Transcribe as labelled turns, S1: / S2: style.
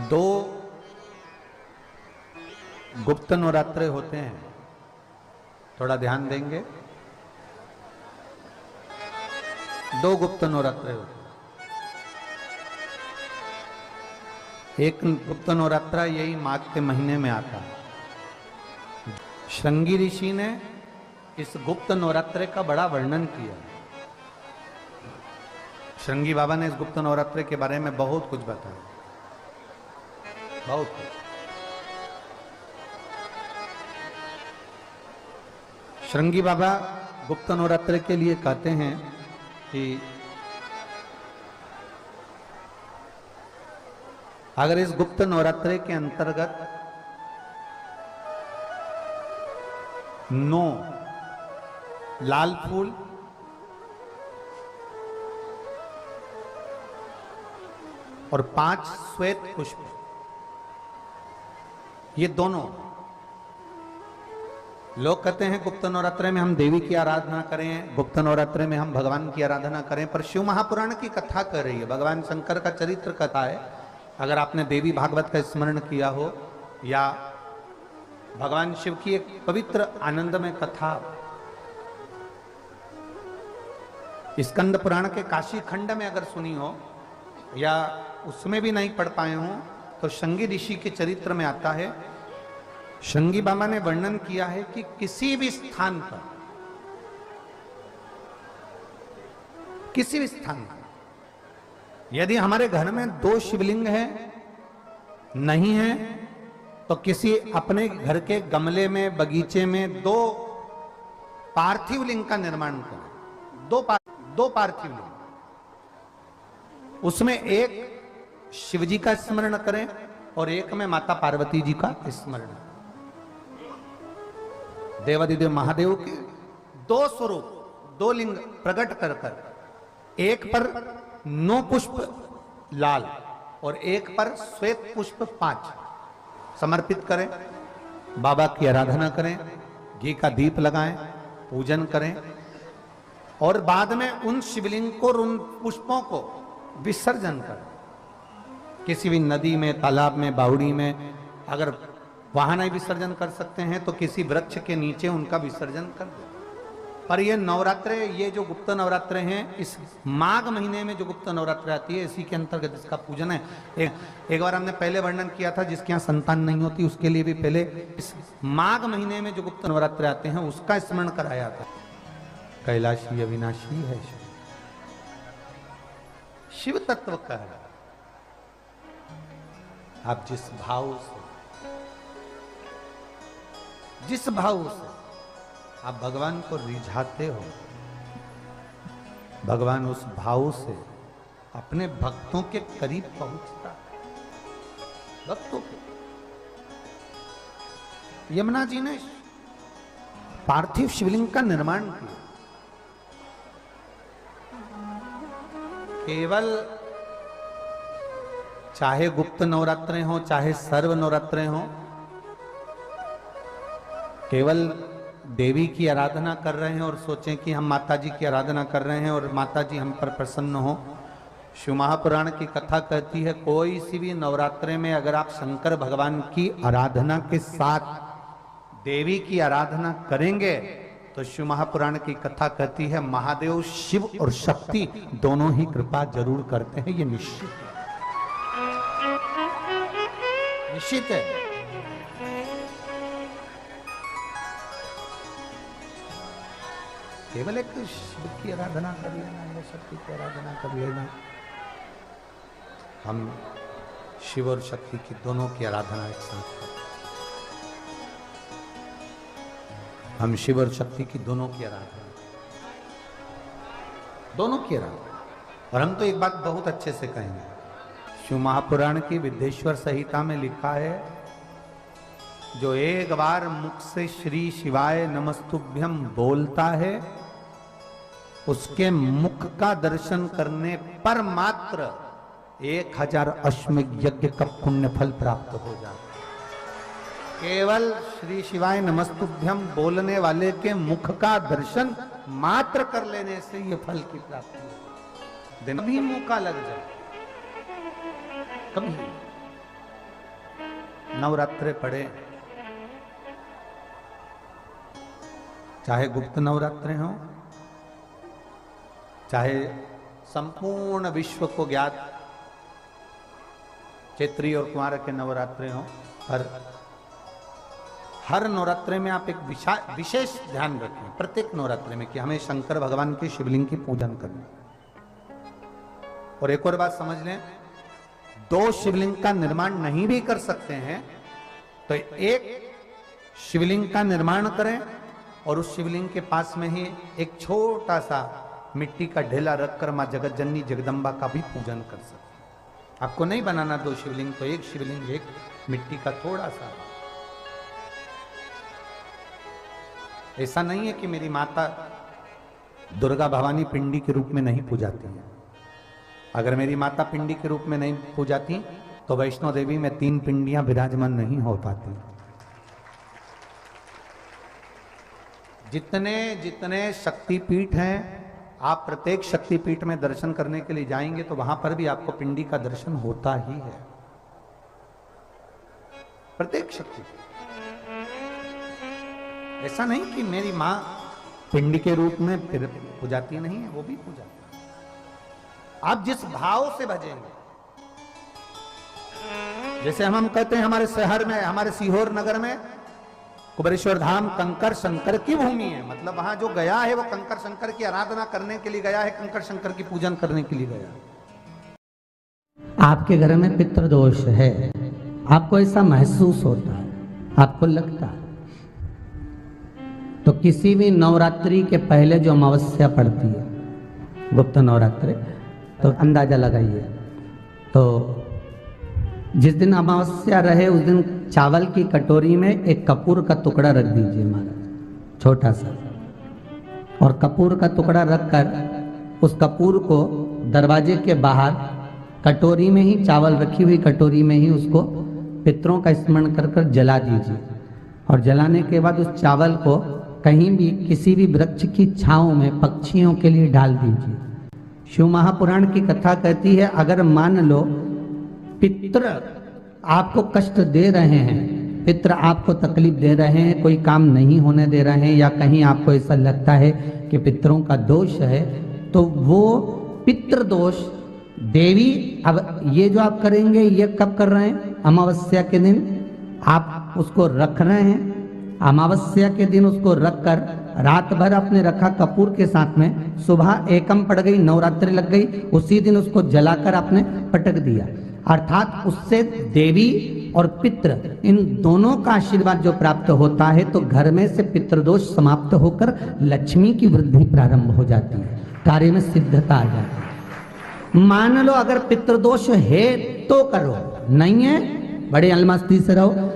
S1: दो गुप्त नवरात्रे होते हैं, थोड़ा ध्यान देंगे। दो गुप्त नवरात्रे होते हैं। एक गुप्त नवरात्रा यही माघ के महीने में आता है। श्रृंगी ऋषि ने इस गुप्त नवरात्रे का बड़ा वर्णन किया। श्रृंगी बाबा ने इस गुप्त नवरात्रे के बारे में बहुत कुछ बताया, बहुत कुछ। श्रृंगी बाबा गुप्त नवरात्रे के लिए कहते हैं कि अगर इस गुप्त नवरात्रे के अंतर्गत 9 लाल फूल, और 5 श्वेत पुष्प, ये दोनों, लोग कहते हैं गुप्त नवरात्रे में हम देवी की आराधना करें, गुप्त नवरात्रे में हम भगवान की आराधना करें, पर शिव महापुराण की कथा कर रही है, भगवान शंकर का चरित्र कथा है। अगर आपने देवी भागवत का स्मरण किया हो या भगवान शिव की एक पवित्र आनंदमय कथा स्कंद पुराण के काशी खंड में अगर सुनी हो या उसमें भी नहीं पढ़ पाए हो, तो श्रृंगी ऋषि के चरित्र में आता है। श्रृंगी बाबा ने वर्णन किया है कि किसी भी स्थान पर, किसी भी स्थान पर यदि हमारे घर में 2 शिवलिंग है, नहीं है, तो किसी अपने घर के गमले में, बगीचे में 2 पार्थिव लिंग का निर्माण करें। 2 पार्थिव लिंग, उसमें एक शिवजी का स्मरण करें और एक में माता पार्वती जी का स्मरण। देवादिदेव महादेव के 2 स्वरूप, 2 लिंग प्रकट कर कर, एक पर 9 पुष्प लाल और एक पर श्वेत पुष्प 5 समर्पित करें, बाबा की आराधना करें, घी का दीप लगाएं, पूजन करें, और बाद में उन शिवलिंग को, उन पुष्पों को विसर्जन करें। किसी भी नदी में, तालाब में, बावड़ी में, अगर वहां नहीं विसर्जन कर सकते हैं तो किसी वृक्ष के नीचे उनका विसर्जन कर दें। पर ये नवरात्रे, ये जो गुप्त नवरात्रे हैं, इस माघ महीने में जो गुप्त नवरात्रे आती है, इसी के अंतर्गत इसका पूजन है। एक बार हमने पहले वर्णन किया था, जिसके यहाँ संतान नहीं होती उसके लिए भी पहले इस माघ महीने में जो गुप्त नवरात्रे आते हैं उसका स्मरण कराया था। कैलाशी अविनाशी है शिव तत्व का है। आप जिस भाव से आप भगवान को रिझाते हो, भगवान उस भाव से अपने भक्तों के करीब पहुंचता है। भक्तों के यमुना जी ने पार्थिव शिवलिंग का निर्माण किया। केवल चाहे गुप्त नवरात्रे हो, चाहे सर्व नवरात्रे हो, केवल देवी की आराधना कर रहे हैं और सोचें कि हम माता जी की आराधना कर रहे हैं और माता जी हम पर प्रसन्न हो। शिव महापुराण की कथा कहती है, कोई सी भी नवरात्रे में अगर आप शंकर भगवान की आराधना के साथ देवी की आराधना करेंगे तो शिव महापुराण की कथा कहती है, महादेव शिव और शक्ति दोनों ही कृपा जरूर करते हैं। ये निश्चित है, निश्चित है। केवल एक शिव की आराधना कर लेना या शक्ति की आराधना कर लेना, हम शिव और शक्ति की दोनों की आराधना एक साथ करें। हम शिव और शक्ति की दोनों की आराधना, दोनों की आराधना। और हम तो एक बात बहुत अच्छे से कहेंगे, शिव महापुराण की विद्येश्वर संहिता में लिखा है, जो एक बार मुख से श्री शिवाय नमस्तुभ्यम बोलता है, उसके मुख का दर्शन करने पर मात्र 1000 अश्वमेध यज्ञ का पुण्य फल प्राप्त हो जाता। केवल श्री शिवाय नमस्तुभ्यम बोलने वाले के मुख का दर्शन मात्र कर लेने से ये फल की प्राप्ति है। दिन भी मुंह का लग जाए, कभी नवरात्रे पड़े, चाहे गुप्त नवरात्रे हों, चाहे संपूर्ण विश्व को ज्ञात चैत्री और कुमार के नवरात्रे हों, पर हर नवरात्रे में आप एक विशेष ध्यान रखें प्रत्येक नवरात्रे में कि हमें शंकर भगवान के शिवलिंग की पूजन करनी। और एक और बात समझ लें, दो शिवलिंग का निर्माण नहीं भी कर सकते हैं तो एक शिवलिंग का निर्माण करें और उस शिवलिंग के पास में ही एक छोटा सा मिट्टी का ढेला रखकर मां जगत जननी जगदम्बा का भी पूजन कर सकते। आपको नहीं बनाना दो शिवलिंग, तो एक शिवलिंग एक मिट्टी का थोड़ा सा। ऐसा नहीं है कि मेरी माता दुर्गा भवानी पिंडी के रूप में नहीं पूजाती है। अगर मेरी माता पिंडी के रूप में नहीं पूजाती तो वैष्णो देवी में 3 पिंडियां विराजमान नहीं हो पाती। जितने जितने शक्तिपीठ हैं, आप प्रत्येक शक्तिपीठ में दर्शन करने के लिए जाएंगे तो वहां पर भी आपको पिंडी का दर्शन होता ही है, प्रत्येक शक्तिपीठ। ऐसा नहीं कि मेरी मां पिंडी के रूप में पूजाती नहीं है, वो भी पूजाती है। आप जिस भाव से भजेंगे, जैसे हम कहते हैं हमारे शहर में, हमारे सीहोर नगर में कुबेरेश्वर धाम कंकर शंकर की भूमि है, मतलब वहां जो गया है वो कंकर शंकर की आराधना करने के लिए गया है, कंकर शंकर की पूजन करने के लिए गया है।
S2: आपके घर में पितृदोष है, आपको ऐसा महसूस होता है, आपको लगता है, तो किसी भी नवरात्रि के पहले जो अमावस्या पड़ती है, गुप्त नवरात्रि, तो अंदाजा लगाइए। तो जिस दिन अमावस्या रहे उस दिन चावल की कटोरी में एक कपूर का टुकड़ा रख दीजिए महाराज, छोटा सा, और कपूर का टुकड़ा रखकर उस कपूर को दरवाजे के बाहर कटोरी में ही, चावल रखी हुई कटोरी में ही उसको पितरों का स्मरण कर कर जला दीजिए। और जलाने के बाद उस चावल को कहीं भी किसी भी वृक्ष की छांव में पक्षियों के लिए डाल दीजिए। शिव महापुराण की कथा कहती है, अगर मान लो पितृ आपको कष्ट दे रहे हैं, पितृ आपको तकलीफ दे रहे हैं, कोई काम नहीं होने दे रहे हैं, या कहीं आपको ऐसा लगता है कि पितरों का दोष है, तो वो पितृदोष देवी, अब ये जो आप करेंगे ये कब कर रहे हैं? अमावस्या के दिन आप उसको रख रहे हैं, अमावस्या के दिन उसको रखकर रात भर आपने रखा कपूर के साथ में, सुबह एकम पड़ गई, नवरात्रि लग गई, उसी दिन उसको जलाकर आपने पटक दिया। अर्थात उससे देवी और पितृ इन दोनों का आशीर्वाद जो प्राप्त होता है, तो घर में से पितृदोष समाप्त होकर लक्ष्मी की वृद्धि प्रारंभ हो जाती है, कार्य में सिद्धता आ जाती है। मान लो अगर पितृदोष है तो करो, नहीं है बड़े अलमस्ती से रहो।